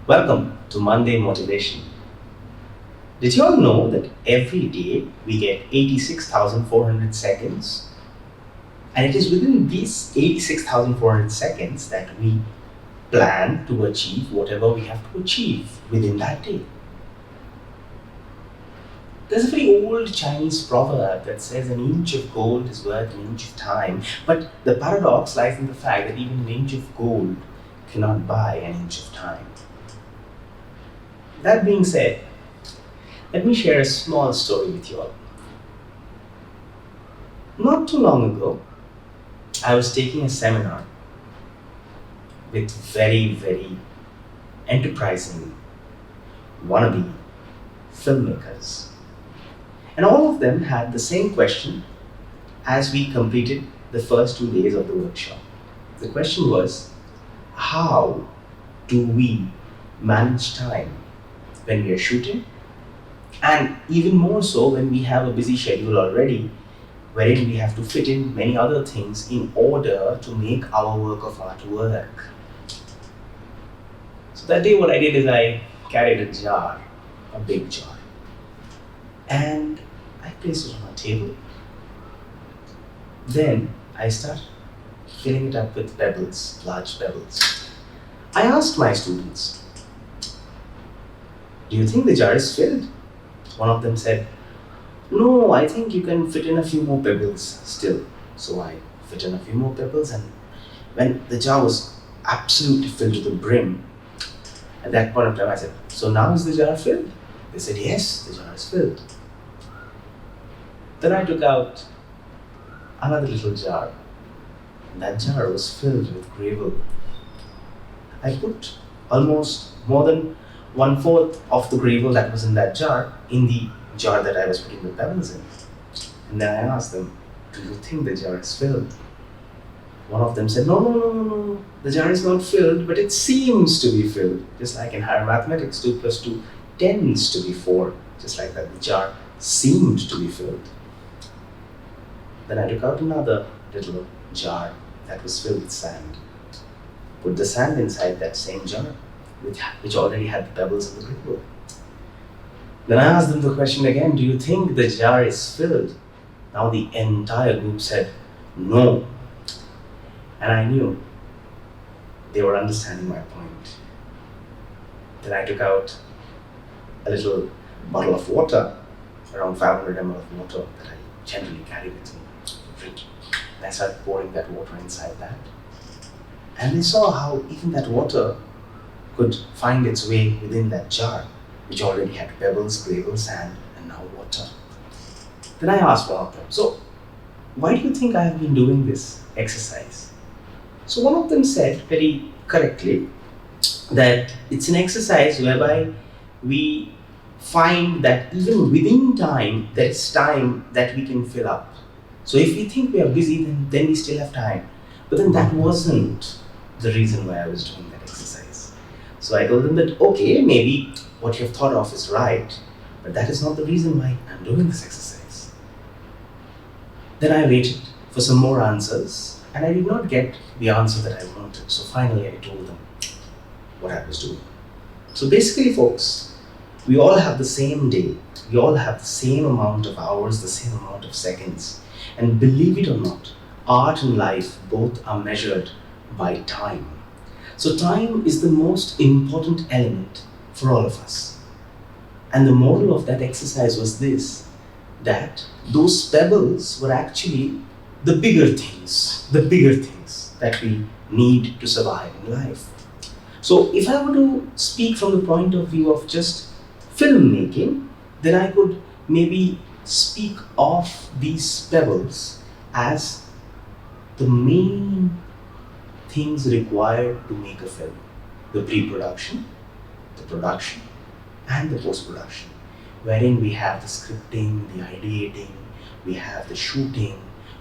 Welcome to Monday Motivation. Did you all know that every day we get 86,400 seconds? And it is within these 86,400 seconds that we plan to achieve whatever we have to achieve within that day. There's a very old Chinese proverb that says an inch of gold is worth an inch of time. But the paradox lies in the fact that even an inch of gold cannot buy an inch of time. That being said, let me share a small story with you all. Not too long ago, I was taking a seminar with very enterprising wannabe filmmakers. And all of them had the same question as we completed the first 2 days of the workshop. The question was, how do we manage time when we are shooting? And even more so when we have a busy schedule already, wherein we have to fit in many other things in order to make our work of art work. So that day what I did is I carried a jar, a big jar, and I placed it on a table. Then I started filling it up with pebbles, large pebbles. I asked my students, do you think the jar is filled? One of them said, no, I think you can fit in a few more pebbles still. So I fit in a few more pebbles, and when the jar was absolutely filled to the brim, at that point of time I said, so now is the jar filled? They said, yes, the jar is filled. Then I took out another little jar, and that jar was filled with gravel. I put almost more than 1/4 of the gravel that was in that jar in the jar that I was putting the pebbles in. And then I asked them, do you think the jar is filled? One of them said, no, the jar is not filled, but it seems to be filled. Just like in higher mathematics, 2 plus 2 tends to be 4. Just like that, the jar seemed to be filled. Then I took out another little jar that was filled with sand. Put the sand inside that same jar, which already had the pebbles and the gravel. Then I asked them the question again, do you think the jar is filled? Now the entire group said, no. And I knew they were understanding my point. Then I took out a little bottle of water, around 500 ml of water that I generally carry with me to drink. And I started pouring that water inside that. And they saw how even that water could find its way within that jar, which already had pebbles, gravel, sand, and now water. Then I asked one of them, so why do you think I have been doing this exercise? So one of them said very correctly that it's an exercise whereby we find that even within time, there is time that we can fill up. So if we think we are busy, then we still have time. But then that wasn't the reason why I was doing that exercise. So I told them that, okay, maybe what you have thought of is right, but that is not the reason why I'm doing this exercise. Then I waited for some more answers, and I did not get the answer that I wanted. So finally I told them what I was doing. So basically, folks, we all have the same day. We all have the same amount of hours, the same amount of seconds. And believe it or not, art and life both are measured by time. So time is the most important element for all of us. And the moral of that exercise was this, that those pebbles were actually the bigger things that we need to survive in life. So if I were to speak from the point of view of just filmmaking, then I could maybe speak of these pebbles as the main things required to make a film. The pre-production, the production, and the post-production, wherein we have the scripting, the ideating, we have the shooting,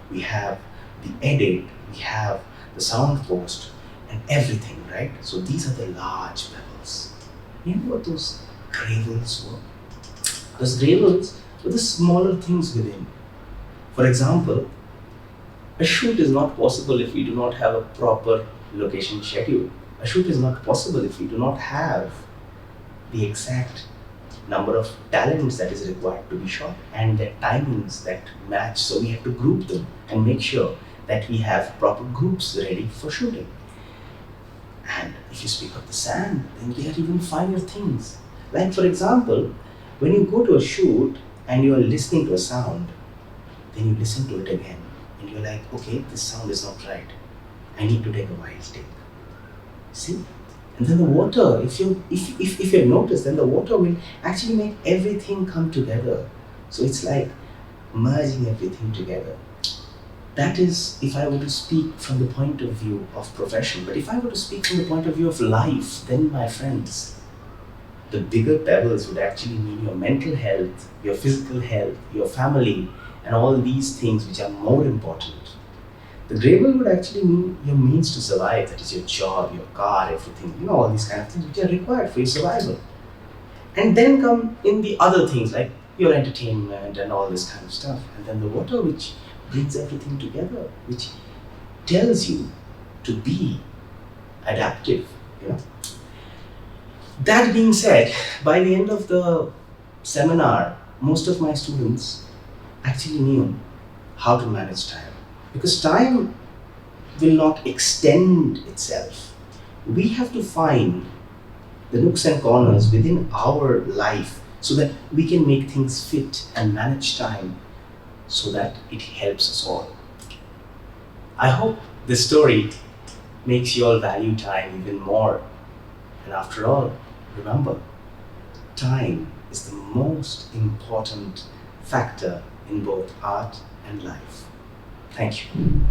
we have the edit, we have the sound post, and everything, right? So these are the large pebbles. You know what those gravels were? Those gravels were the smaller things within. For example, a shoot is not possible if we do not have a proper location schedule. A shoot is not possible if we do not have the exact number of talents that is required to be shot and the timings that match. So we have to group them and make sure that we have proper groups ready for shooting. And if you speak of the sand, then there are even finer things. Like, for example, when you go to a shoot and you are listening to a sound, then you listen to it again and you're like, okay, this sound is not right. I need to take a wild take. See? And then the water, if you have noticed, then the water will actually make everything come together. So it's like merging everything together. That is if I were to speak from the point of view of profession. But if I were to speak from the point of view of life, then my friends, the bigger pebbles would actually mean your mental health, your physical health, your family, and all these things which are more important. The gravel would actually mean your means to survive, that is your job, your car, everything, all these kind of things which are required for your survival. And then come in the other things like your entertainment and all this kind of stuff. And then the water which brings everything together, which tells you to be adaptive, That being said, by the end of the seminar, most of my students actually knew how to manage time. Because time will not extend itself. We have to find the nooks and corners within our life so that we can make things fit and manage time so that it helps us all. I hope this story makes you all value time even more. And after all, remember, time is the most important factor in both art and life. Thank you.